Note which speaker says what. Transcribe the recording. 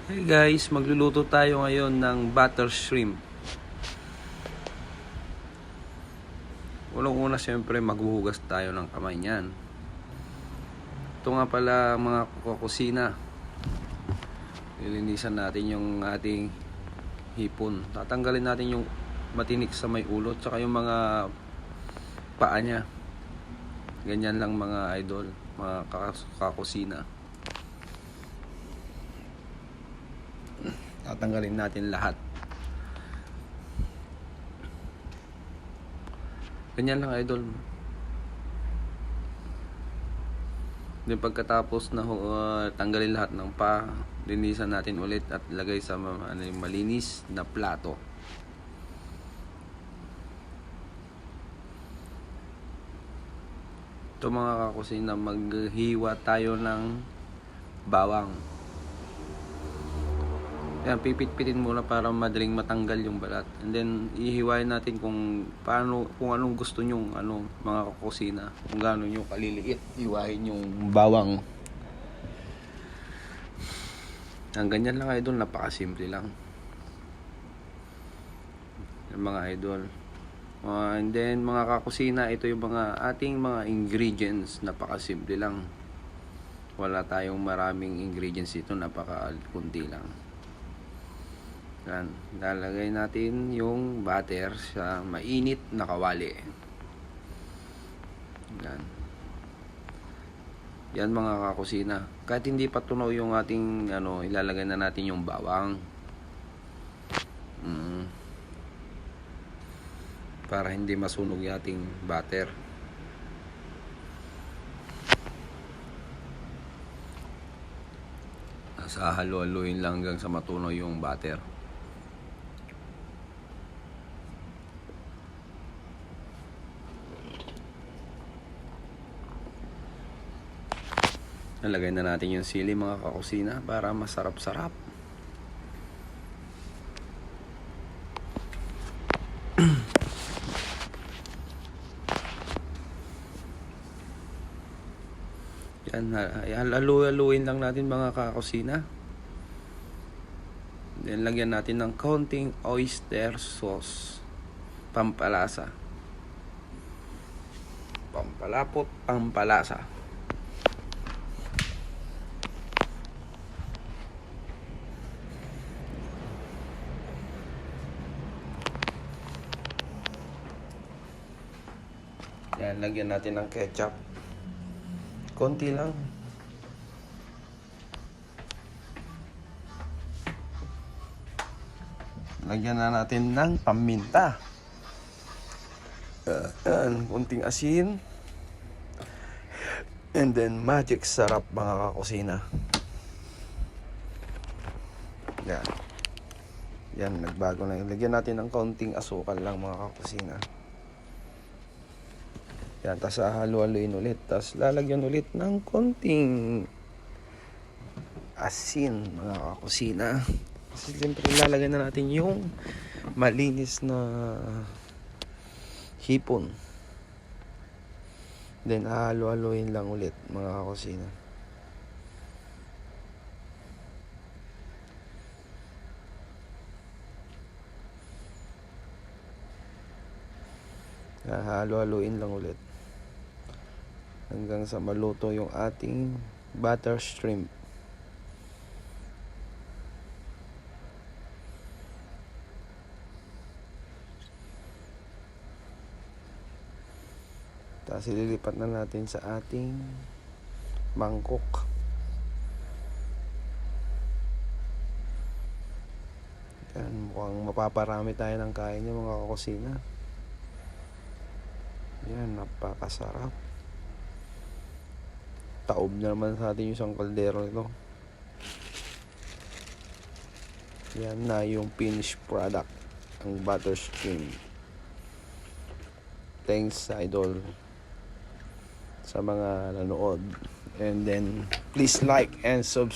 Speaker 1: Hey guys, magluluto tayo ngayon ng butter shrimp. Unang-una siyempre maghuhugas tayo ng kamay niyan. Ito nga pala mga kukusina. Lilinisan natin yung ating hipon. Tatanggalin natin yung matinik sa may ulo tsaka yung mga paa niya. Ganyan lang mga idol, mga kakusina. Tatanggalin natin lahat. Ganyan lang idol. Then pagkatapos na tanggalin lahat ng pa, linisan natin ulit at lagay sa malinis na plato. Ito mga kakusina, maghiwa tayo ng bawang. Yan, pipit-pitin muna para madaling matanggal yung balat. And then ihiwain natin kung anong gusto nyong mga kakusina, kung gaano nyo kaliliit iwahin yung bawang. Ang ganyan lang idol, napakasimple lang. Yung mga idol. And then mga kakusina, ito yung mga ating mga ingredients, napakasimple lang. Wala tayong maraming ingredients dito, napakakunti lang. Yan, lalagay natin yung butter sa mainit na kawali. Yan. Yan mga kakusina. Kahit hindi pa tunaw yung ating ilalagay na natin yung bawang. Para hindi masunog yung ating butter. Sa halo-haluin lang hanggang sa matunaw yung butter. Nalagay na natin yung sili mga kakusina para masarap-sarap. Yan, haluin lang natin mga kakusina. Then lagyan natin ng konting oyster sauce. Pampalasa. Pampalapot, pampalasa. Yan, lagyan natin ng ketchup. Konti lang. Lagyan na natin ng paminta. Yan, konting asin. And then magic sarap mga kakusina. Yan. Yan, nagbago na. Lagyan natin ng konting asukal lang mga kakusina. Yan, tapos halo-haluin ulit. Tapos lalagyan ulit ng konting asin mga kakusina. Kasi siyempre lalagyan na natin yung malinis na hipon. Then halo-haluin lang ulit mga kakusina. Halo-haluin lang ulit hanggang sa maluto yung ating butter shrimp. Tapos ililipat na natin sa ating mangkok. Yan, mukhang mapaparami tayo ng kain niya mga kakusina. Yan, napakasarap. Taob na naman sa atin yung isang kaldero nito. Yan na yung finished product, ang butter shrimp. Thanks idol sa mga nanood. And then please like and subscribe.